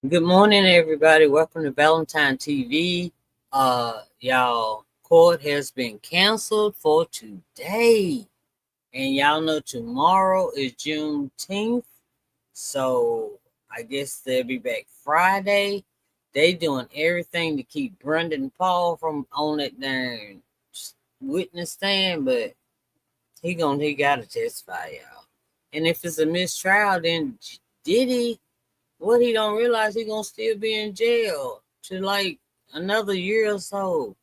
Good morning, everybody. Welcome to Valentine TV. Y'all, court has been canceled for today, and y'all know tomorrow is Juneteenth, so I guess they'll be back Friday. They doing everything to keep Brendan Paul from on that darn witness stand, but he gotta testify, y'all. And if it's a mistrial, then Diddy, what he don't realize, he gonna still be in jail to like another year or so,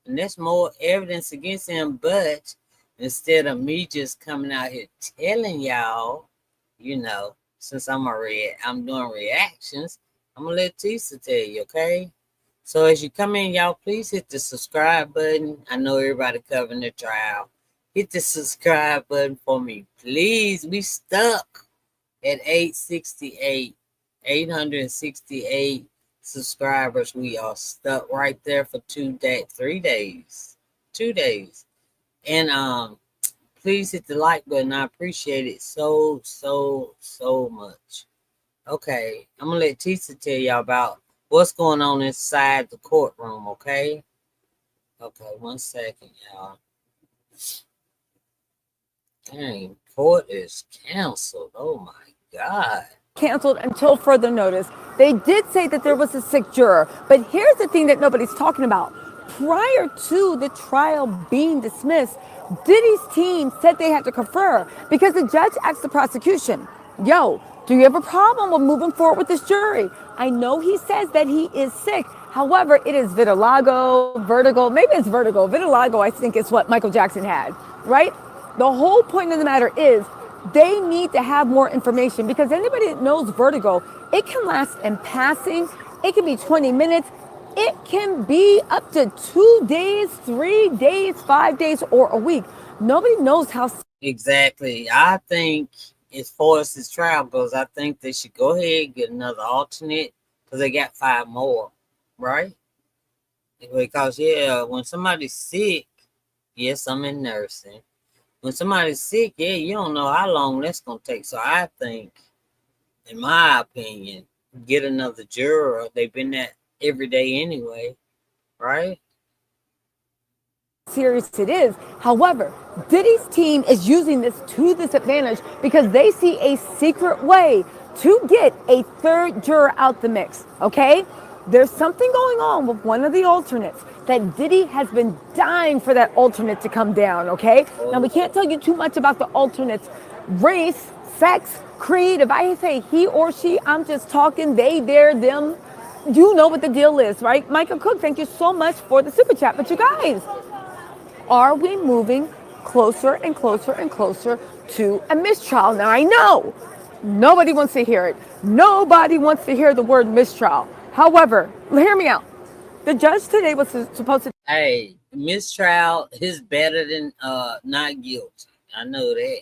and that's more evidence against him. But instead of me just coming out here telling y'all, since I'm doing reactions, I'm gonna let TISA tell you, okay? So as you come in, y'all, please hit the subscribe button. I know everybody covering the trial. Hit the subscribe button for me, please. We stuck at 868 subscribers. We are stuck right there for 3 days, 2 days. And please hit the like button. I appreciate it so much. Okay, I'm gonna let Tisa tell y'all about what's going on inside the courtroom. Okay, 1 second, y'all. Dang, court is canceled. Oh my God. Canceled until further notice. They did say that there was a sick juror, but here's the thing that nobody's talking about. Prior to the trial being dismissed, Diddy's team said they had to confer because the judge asked the prosecution, yo, do you have a problem with moving forward with this jury? I know he says that he is sick. However, it is vertigo, maybe it's vertigo. Vitiligo, I think, is what Michael Jackson had, right? The whole point of the matter is they need to have more information because anybody that knows vertigo, it can last in passing. It can be 20 minutes. It can be up to 2 days, 3 days, 5 days, or a week. Nobody knows how. Exactly. I think as far as this trial goes, I think they should go ahead and get another alternate because they got 5 more, right? Because when somebody's sick, yes, I'm in nursing. When somebody's sick, you don't know how long that's gonna take. So I think, in my opinion, get another juror. They've been that every day anyway, right? Serious it is. However, Diddy's team is using this to this advantage because they see a secret way to get a third juror out the mix. Okay? There's something going on with one of the alternates that Diddy has been dying for that alternate to come down. Okay? Now, we can't tell you too much about the alternate's race, sex, creed. If I say he or she, I'm just talking they, their, them. You know what the deal is, right? Michael Cook, thank you so much for the super chat. But you guys, are we moving closer and closer and closer to a mistrial? Now, I know nobody wants to hear it. Nobody wants to hear the word mistrial. However, hear me out. The judge today was supposed to Hey, mistrial is better than not guilty. I know that.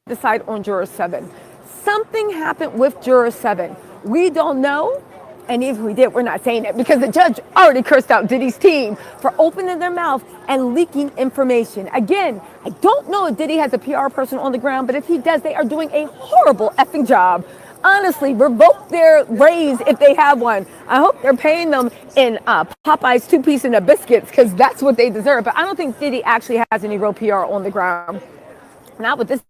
decide on juror 7. Something happened with juror 7. We don't know. And if we did, we're not saying it because the judge already cursed out Diddy's team for opening their mouth and leaking information. Again, I don't know if Diddy has a PR person on the ground, but if he does, they are doing a horrible effing job. Honestly, revoke their raise if they have one. I hope they're paying them in Popeye's 2-piece and a biscuits because that's what they deserve. But I don't think Diddy actually has any real PR on the ground. Not with this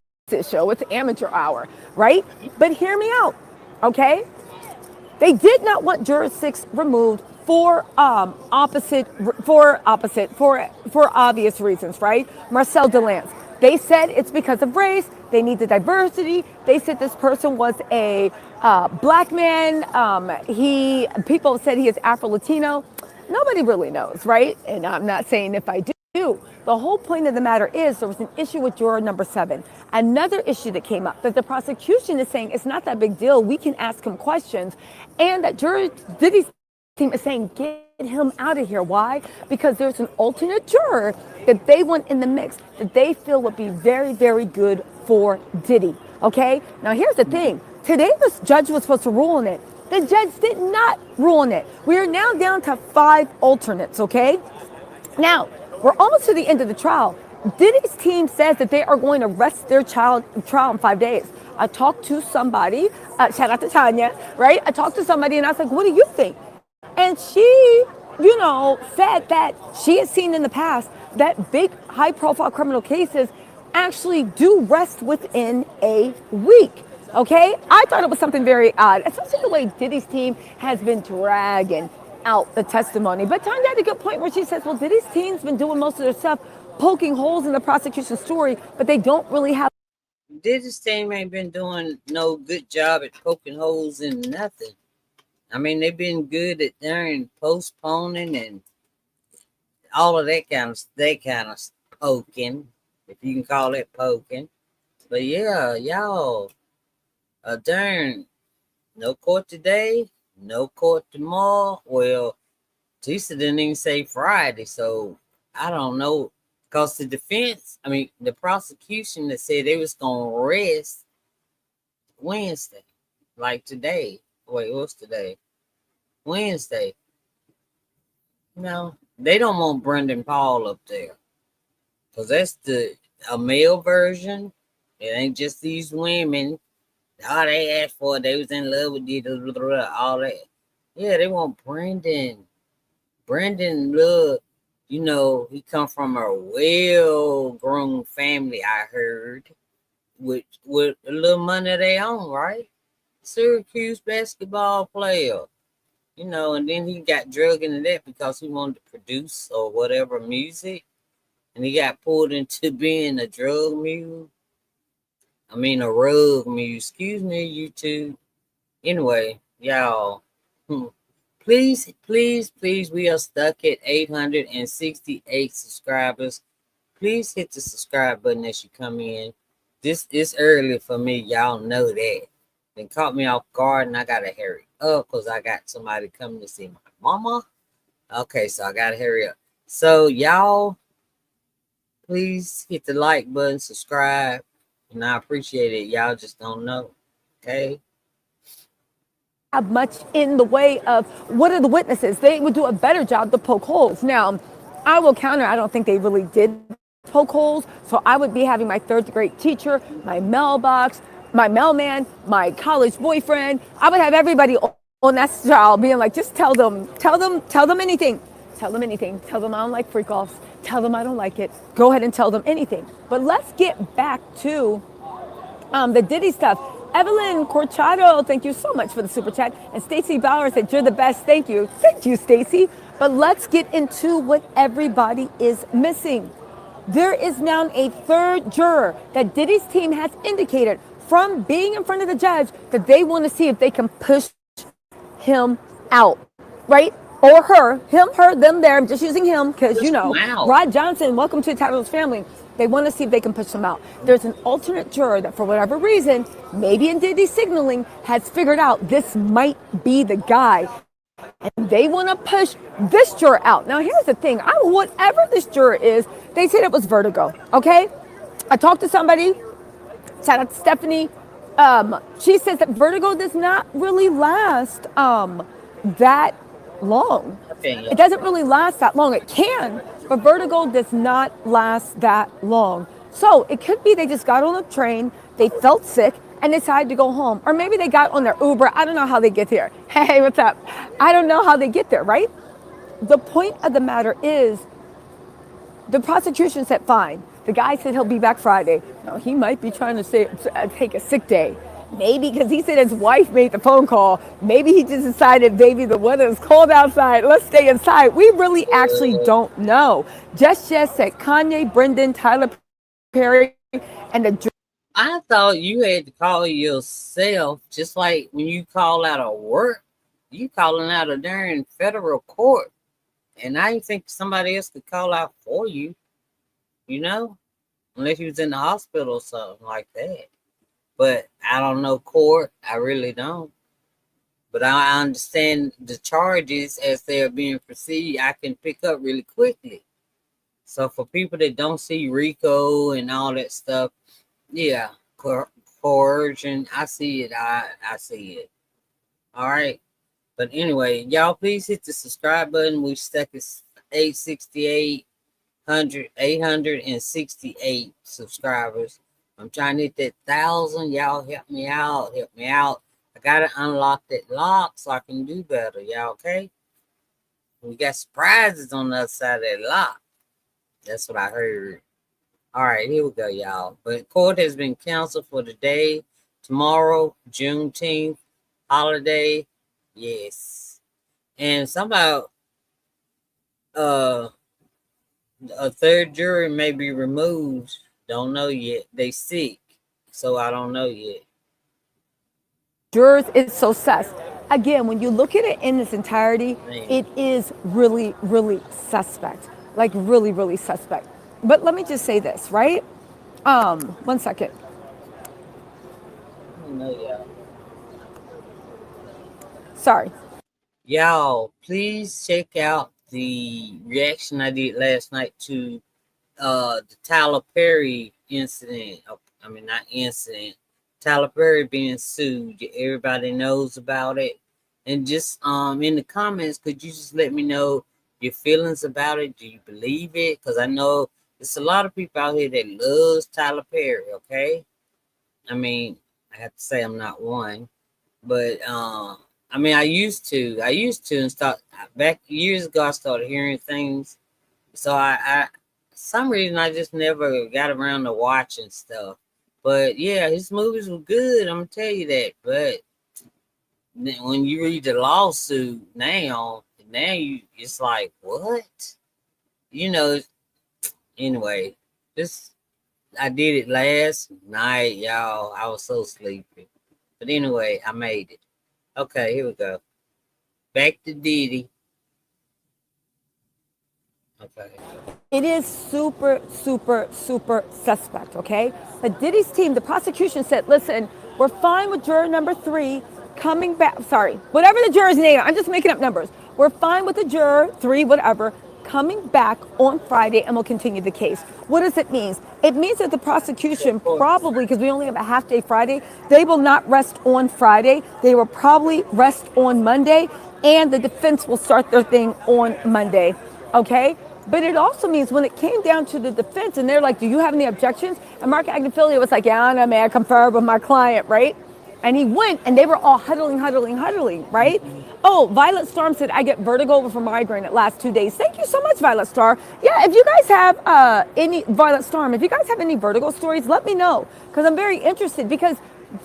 show. It's amateur hour, right? But hear me out, okay? They did not want juror 6 removed for obvious reasons, right? Marcel Delance. They said it's because of race. They need the diversity. They said this person was a black man. People said he is Afro-Latino. Nobody really knows, right? And I'm not saying if I do. The whole point of the matter is there was an issue with juror number 7. Another issue that came up that the prosecution is saying it's not that big deal. We can ask him questions. And that juror Diddy's team is saying get him out of here. Why? Because there's an alternate juror that they want in the mix that they feel would be very, very good for Diddy. Okay? Now here's the thing. Today the judge was supposed to rule on it. The judge did not rule on it. We are now down to 5 alternates, okay? Now, we're almost to the end of the trial. Diddy's team says that they are going to arrest their child trial in 5 days. I talked to somebody, shout out to Tanya, right? I talked to somebody and I was like, what do you think? And she, said that she has seen in the past that big high profile criminal cases actually do rest within a week. Okay? I thought it was something very odd, especially the way Diddy's team has been dragging out the testimony. But Tanya had a good point where she says, well, Diddy's team's been doing most of their stuff, poking holes in the prosecution story, but they don't really have. Diddy's team ain't been doing no good job at poking holes in nothing. I mean, they've been good at darn postponing and all of that kind of poking, if you can call it poking. But yeah, y'all, darn, no court today, no court tomorrow. Well, TISA didn't even say Friday, so I don't know. Because the prosecution that said they was gonna arrest Wednesday, like today. Wait, what's today? Wednesday. No, they don't want Brendan Paul up there because that's a male version. It ain't just these women. All they asked for, they was in love with all that. Yeah, they want Brendan. Brendan, look, he come from a well-grown family. I heard with a little money of their own, right? Syracuse basketball player. And then he got drugged into that because he wanted to produce or whatever music, and he got pulled into being a drug mule. I mean, a rug mule. Excuse me, YouTube. Anyway, y'all, please, please, please, we are stuck at 868 subscribers. Please hit the subscribe button as you come in. This is early for me. Y'all know that. It caught me off guard and I gotta hurry up because I got somebody coming to see my mama. Okay, so I gotta hurry up. So y'all, please hit the like button, subscribe, and I appreciate it. Y'all just don't know. Okay. Have much in the way of what are the witnesses. They would do a better job to poke holes. Now, I will counter, I don't think they really did poke holes. So I would be having my third grade teacher, my mailbox, my mailman, my college boyfriend. I would have everybody on that style being like, just tell them anything. Tell them anything. Tell them I don't like freak offs. Tell them I don't like it. Go ahead and tell them anything. But let's get back to the Diddy stuff. Evelyn Corchado, thank you so much for the super chat. And Stacy Bauer said, you're the best. Thank you. Thank you, Stacy. But let's get into what everybody is missing. There is now a third juror that Diddy's team has indicated from being in front of the judge that they want to see if they can push him out, right? Or her, him, her, them, there. I'm just using him because, Rod Johnson, welcome to the Title's family. They want to see if they can push him out. There's an alternate juror that, for whatever reason, maybe in Diddy signaling, has figured out this might be the guy. And they want to push this juror out. Now, here's the thing. Whatever this juror is, they said it was vertigo, okay? I talked to somebody, shout out to Stephanie. She says that vertigo does not really last that long. It doesn't really last that long. It can, but vertigo does not last that long. So it could be they just got on a train, they felt sick, and decided to go home. Or maybe they got on their Uber. I don't know how they get here. Hey, what's up? I don't know how they get there, right? The point of the matter is the prosecution said fine. The guy said he'll be back Friday. Now, he might be trying to take a sick day. Maybe because he said his wife made the phone call. Maybe he just decided, baby, the weather is cold outside. Let's stay inside. We really actually don't know. Just said Kanye, Brendan, Tyler Perry, and the... I thought you had to call yourself, just like when you call out of work, you calling out of darn federal court. And I didn't think somebody else could call out for you, unless you was in the hospital or something like that. But I don't know court. I really don't. But I understand the charges as they're being perceived. I can pick up really quickly. So for people that don't see RICO and all that stuff, yeah, coercion. I see it. I see it. All right. But anyway, y'all please hit the subscribe button. We stuck at 868. 868 subscribers. I'm trying to hit that 1,000. Y'all help me out. Help me out. I gotta unlock that lock so I can do better. Y'all okay? We got surprises on the other side of that lock. That's what I heard. All right, here we go, y'all. But court has been canceled for today, tomorrow, Juneteenth, holiday. Yes. And somehow uh a third jury may be removed. Don't know yet. They sick. So I don't know yet. Jurors is so sus. Again, when you look at it in its entirety, Man, it is really, really suspect. Like really, really suspect. But let me just say this, right? 1 second. I don't know, y'all. Sorry. Y'all, please check out the reaction I did last night to the Tyler Perry incident. I mean, not incident. Tyler Perry being sued. Everybody knows about it. And just in the comments, could you just let me know your feelings about it? Do you believe it? Because I know there's a lot of people out here that loves Tyler Perry. Okay, I mean, I have to say I'm not one, but I mean, I used to, and start back years ago. I started hearing things, so some reason I just never got around to watching stuff. But yeah, his movies were good. I'm gonna tell you that. But when you read the lawsuit now you it's like what? You know. Anyway, this I did it last night, y'all. I was so sleepy, but anyway, I made it. Okay, here we go. Back to Diddy. Okay. It is super, super, super suspect, okay? But Diddy's team, the prosecution said, listen, we're fine with juror number 3 coming back. Sorry, whatever the juror's name, I'm just making up numbers. We're fine with the juror 3, whatever, coming back on Friday and we'll continue the case. What does it mean? It means that the prosecution probably, because we only have a half day Friday, they will not rest on Friday. They will probably rest on Monday, and the defense will start their thing on Monday, okay? But it also means when it came down to the defense and they're like, do you have any objections? And Mark Agnifilo was like, yeah, no, may I confer with my client, right? And he went and they were all huddling, right? Oh, Violet Storm said, I get vertigo from migraine at last 2 days. Thank you so much, Violet Storm. Yeah, if you guys have any, Violet Storm, if you guys have any vertigo stories, let me know. Because I'm very interested because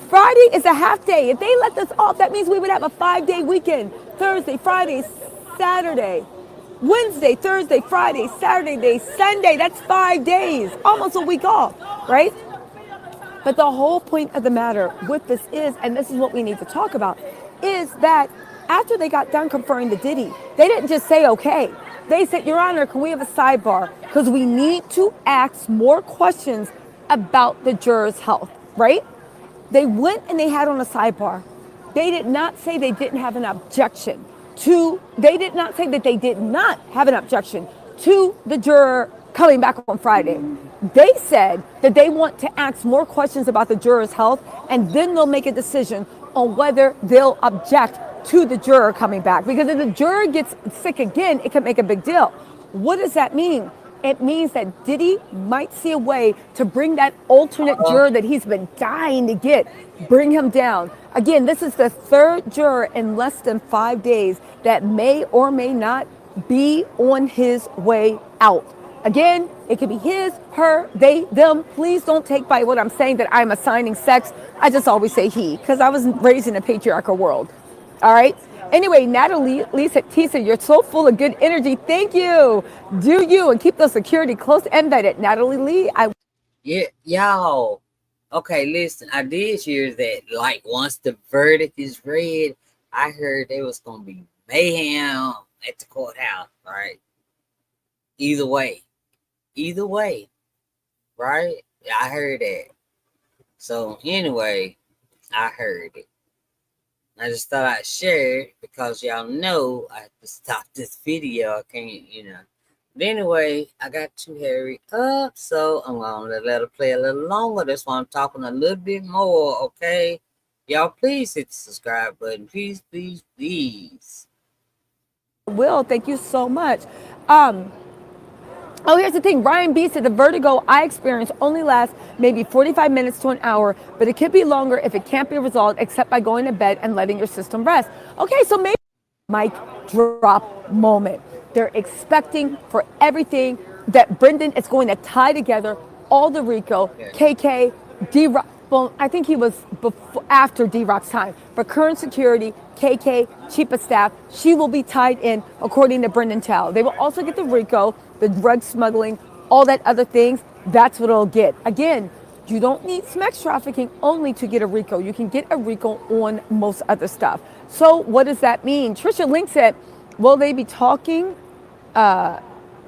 Friday is a half day. If they let this off, that means we would have a 5-day weekend. Thursday, Friday, Saturday. Wednesday, Thursday, Friday, Saturday, Sunday. That's 5 days, almost a week off, right? But the whole point of the matter with this is, and this is what we need to talk about, is that after they got done conferring the Diddy, they didn't just say okay. They said, Your Honor, can we have a sidebar? Because we need to ask more questions about the jurors' health, right? They went and they had on a sidebar. They did not say they didn't have an objection they did not say that they did not have an objection to the juror coming back on Friday. They said that they want to ask more questions about the juror's health, and then they'll make a decision on whether they'll object to the juror coming back. Because if the juror gets sick again, it can make a big deal. What does that mean? It means that Diddy might see a way to bring that alternate juror that he's been dying to get, bring him down. Again, this is the third juror in less than 5 days that may or may not be on his way out. Again, it could be his, her, they, them. Please don't take by what I'm saying that I'm assigning sex. I just always say he, because I was raised in a patriarchal world. All right? Anyway, Natalie Lee said, TISA, you're so full of good energy. Thank you. Do you, and keep the security close and vetted. Natalie Lee, Yeah, y'all. Okay, listen, I did hear that like once the verdict is read, I heard there was gonna be mayhem at the courthouse, right? Either way. Either way, right? Yeah, I heard that. So anyway, I heard it. I just thought I'd share it because y'all know I have to stop this video. I can't. But anyway, I got to hurry up, so I'm gonna let her play a little longer. That's why I'm talking a little bit more, okay? Y'all, please hit the subscribe button. Please, please, please. will. Thank you so much. Um, Oh, here's the thing. Ryan B said the vertigo I experience only lasts maybe 45 minutes to an hour, but it could be longer if it can't be resolved except by going to bed and letting your system rest. Okay, so maybe mic drop moment. They're expecting for everything that Brendan is going to tie together all the Rico, Okay. KK, D Rock. Well, I think he was before, after D Rock's time. But current security, KK, chief of staff, she will be tied in according to Brendan Chow. They will also get the Rico, the drug smuggling, all that other things. That's what it'll get. Again, you don't need sex trafficking only to get a RICO. You can get a RICO on most other stuff. So what does that mean? Trisha Link said, will they be talking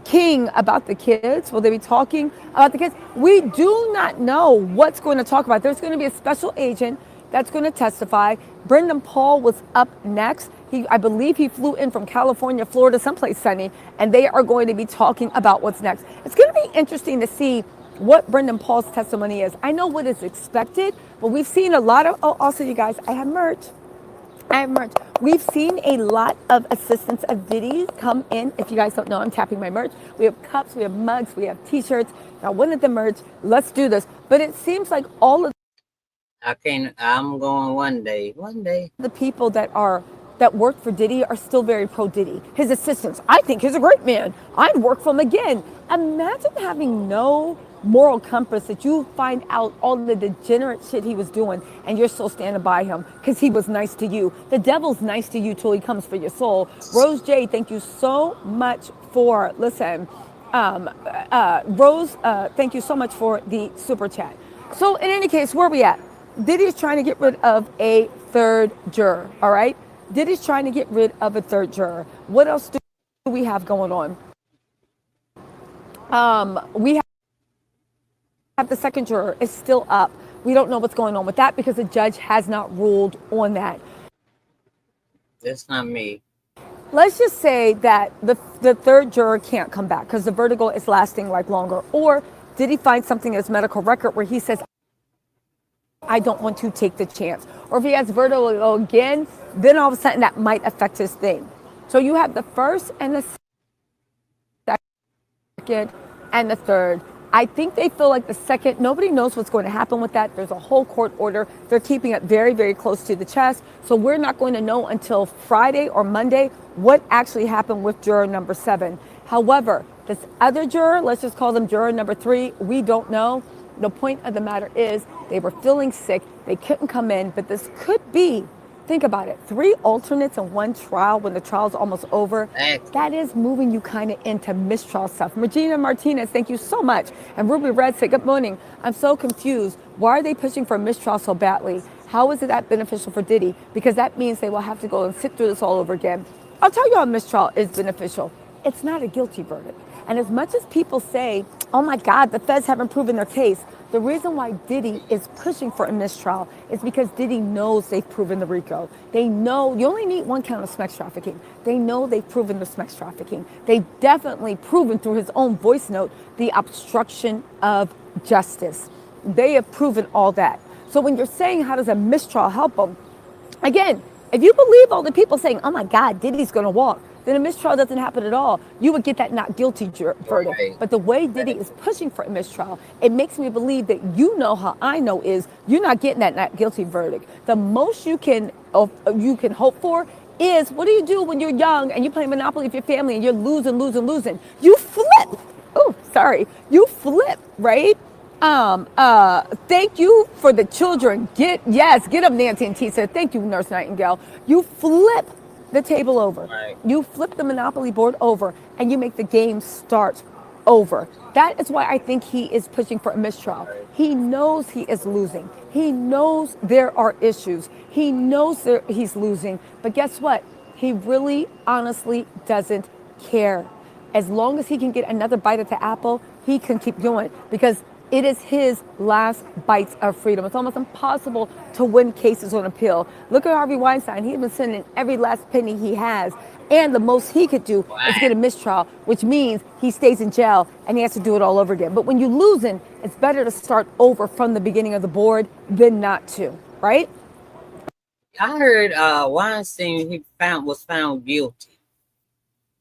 King about the kids? Will they be talking about the kids? We do not know what's going to talk about. There's going to be a special agent that's going to testify. Brendan Paul was up next. I believe he flew in from California, Florida, someplace sunny, and they are going to be talking about what's next. It's going to be interesting to see what Brendan Paul's testimony is. I know what is expected, but we've seen a lot of, oh, also you guys, I have merch. We've seen a lot of assistants of Diddy come in. If you guys don't know, I'm tapping my merch. We have cups, we have mugs, we have t-shirts. Now, one of the merch, let's do this. But it seems like all of I'm going one day. One day. the people that work for Diddy are still very pro Diddy. His assistants, I think he's a great man. I'd work for him again. Imagine having no moral compass that you find out all the degenerate shit he was doing and you're still standing by him because he was nice to you. The devil's nice to you till he comes for your soul. Rose J, thank you so much for, Rose, thank you so much for the super chat. So in any case, where are we at? Diddy's trying to get rid of a third juror, all right? Diddy's trying to get rid of a third juror. What else do we have going on? We have the second juror is still up. We don't know what's going on with that because the judge has not ruled on that. That's not me. Let's just say that the third juror can't come back because the vertigo is lasting like longer. Or did he find something in his medical record where he says, I don't want to take the chance? Or if he has vertigo again, then all of a sudden that might affect his thing. So you have the first and the second and the third. I think they feel like the second, nobody knows what's going to happen with that. There's a whole court order. They're keeping it very, very close to the chest. So we're not going to know until Friday or Monday what actually happened with juror number 7. However, this other juror, let's just call them juror number 3, we don't know. The point of the matter is they were feeling sick. They couldn't come in, but this could be, think about it, 3 alternates in one trial when the trial's almost over. That is moving you kind of into mistrial stuff. Regina Martinez, thank you so much. And Ruby Red said, good morning. I'm so confused. Why are they pushing for a mistrial so badly? How is it that beneficial for Diddy? Because that means they will have to go and sit through this all over again. I'll tell you how mistrial is beneficial. It's not a guilty verdict. And as much as people say, oh my God, the feds haven't proven their case, the reason why Diddy is pushing for a mistrial is because Diddy knows they've proven the RICO. They know you only need one count of sex trafficking. They know they've proven the sex trafficking. They've definitely proven through his own voice note the obstruction of justice. They have proven all that. So when you're saying how does a mistrial help them, again, if you believe all the people saying, oh my God, Diddy's going to walk, then a mistrial doesn't happen at all. You would get that not guilty verdict. Right. But the way Diddy is pushing for a mistrial, it makes me believe that you know how I know is you're not getting that not guilty verdict. The most you can hope for is, what do you do when you're young and you play Monopoly with your family and you're losing? You flip. Oh, sorry. You flip, right? Thank you for the children. Get up, Nancy and TISA. Thank you, Nurse Nightingale. You flip the table over. Right. You flip the Monopoly board over and you make the game start over. That is why I think he is pushing for a mistrial. Right. He knows he is losing. He knows there are issues. He knows he's losing. But guess what? He really, honestly doesn't care. As long as he can get another bite at the apple, he can keep going because it is his last bites of freedom. It's almost impossible to win cases on appeal. Look at Harvey Weinstein. He's been sending every last penny he has. And the most he could do is get a mistrial, which means he stays in jail and he has to do it all over again. But when you're losing, it's better to start over from the beginning of the board than not to, right? I heard Weinstein was found guilty.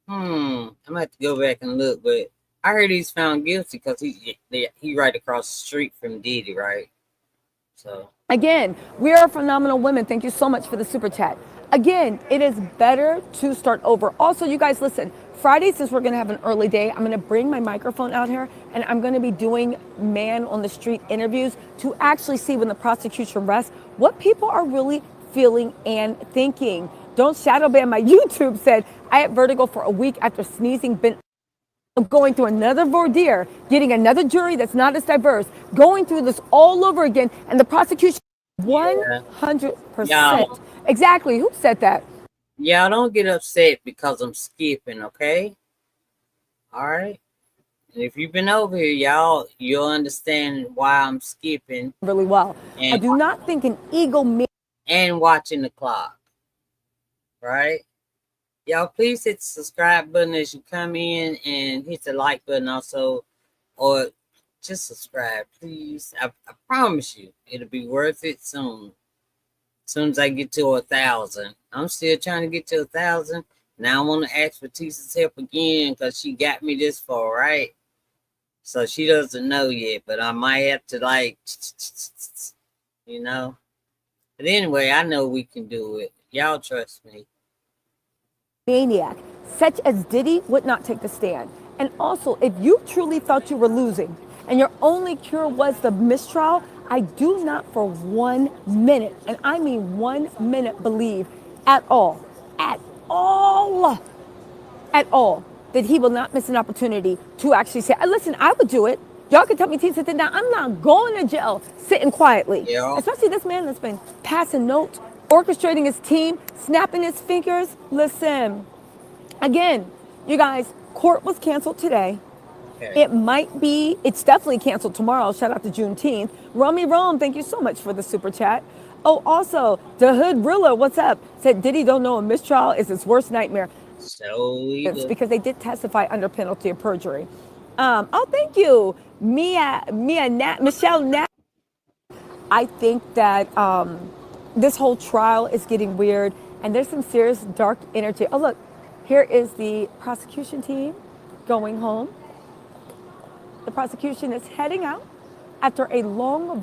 I'm gonna have to go back and look, but I heard he's found guilty because he right across the street from Diddy, right? So Again, we are phenomenal women. Thank you so much for the super chat. Again, it is better to start over. Also, you guys, listen, Friday, since we're going to have an early day, I'm going to bring my microphone out here and I'm going to be doing man on the street interviews to actually see when the prosecution rests what people are really feeling and thinking. Don't shadow ban my YouTube said, I had vertigo for a week after sneezing, been going through another voir dire, getting another jury that's not as diverse, going through this all over again, and the prosecution yeah, 100%. y'all, Exactly. Who said that? y'all don't get upset because I'm skipping, okay? All right. And if you've been over here, y'all, you'll understand why I'm skipping Really well. I and do not think an ego and watching the clock, right? Y'all, please hit the subscribe button as you come in and hit the like button also, or just subscribe, please. I promise you, it'll be worth it soon. As soon as I get to 1,000, I'm still trying to get to 1,000. Now I want to ask for TISA's help again because she got me this far, right? So she doesn't know yet, but I might have to like, you know. But anyway, I know we can do it. Y'all trust me. maniac, such as Diddy, would not take the stand. And also, if you truly thought you were losing and your only cure was the mistrial, I do not for 1 minute, and I mean 1 minute, believe at all, at all, that he will not miss an opportunity to actually say, listen, I would do it. Y'all can tell me Tisa did not. I'm not going to jail sitting quietly. Yeah. Especially this man that's been passing notes, orchestrating his team, snapping his fingers. Listen, again, you guys, court was canceled today. Okay. It's definitely canceled tomorrow. Shout out to Juneteenth. Romy Rome, thank you so much for the super chat. Oh, also, the Hood Rilla, what's up? Said Diddy don't know a mistrial is his worst nightmare. So It's because they did testify under penalty of perjury. Oh, thank you, Michelle Nat. I think that this whole trial is getting weird, and there's some serious dark energy. Oh, look, here is the prosecution team going home. The prosecution is heading out after a long,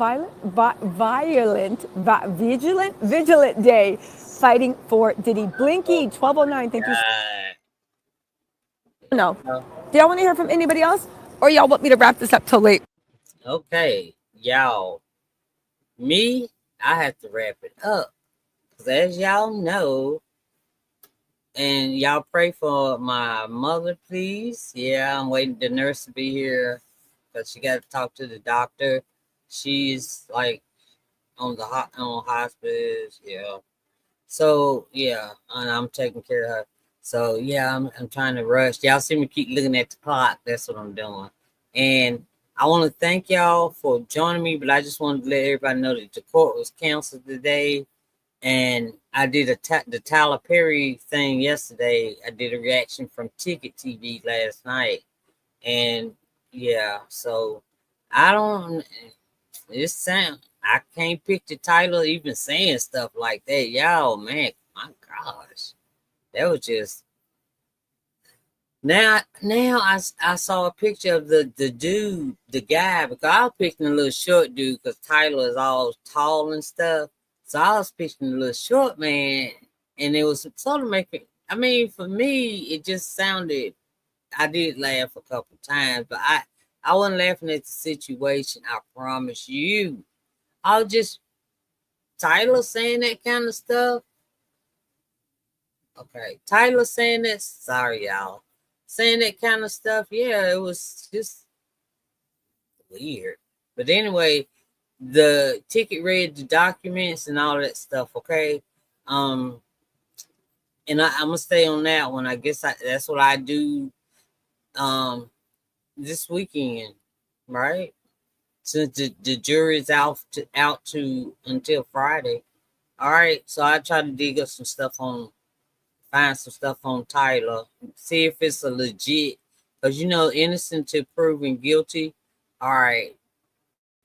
vigilant day fighting for Diddy. Blinky, 1209, thank you. No. Do y'all want to hear from anybody else? Or y'all want me to wrap this up till late? Okay, y'all. Me, I have to wrap it up. Because as y'all know, and y'all pray for my mother, please. Yeah, I'm waiting the nurse to be here because she got to talk to the doctor. She's like on hospice. Yeah. So yeah, and I'm taking care of her. So yeah, I'm trying to rush. Y'all see me keep looking at the clock. That's what I'm doing. And I want to thank y'all for joining me, but I just wanted to let everybody know that the court was canceled today. And I did the Tyler Perry thing yesterday. I did a reaction from Ticket TV last night. And yeah, so I don't, it's sound, I can't picture Tyler even saying stuff like that. Y'all, man, my gosh, that was just, now I saw a picture of the dude, the guy, because I was picking a little short dude because Tyler is all tall and stuff. So I was picking a little short man, and it was sort of making, I mean, for me, it just sounded, I did laugh a couple times, but I wasn't laughing at the situation, I promise you. I was just, Tyler saying that kind of stuff. Okay, Tyler saying that, sorry y'all. Saying that kind of stuff, yeah, it was just weird. But anyway, the ticket read the documents and all that stuff, okay? And I'm gonna stay on that one. I guess that's what I do this weekend, right? Since the jury's out to until Friday. All right, so I try to dig up some stuff find some stuff on Tyler, see if it's a legit, because innocent to proven guilty. All right,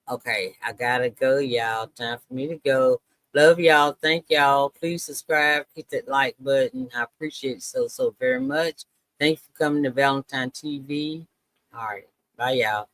okay, I gotta go, y'all. Time for me to go. Love y'all. Thank y'all. Please subscribe, hit that like button. I appreciate it so very much. Thank you for coming to Valentine TV. All right. Bye, y'all.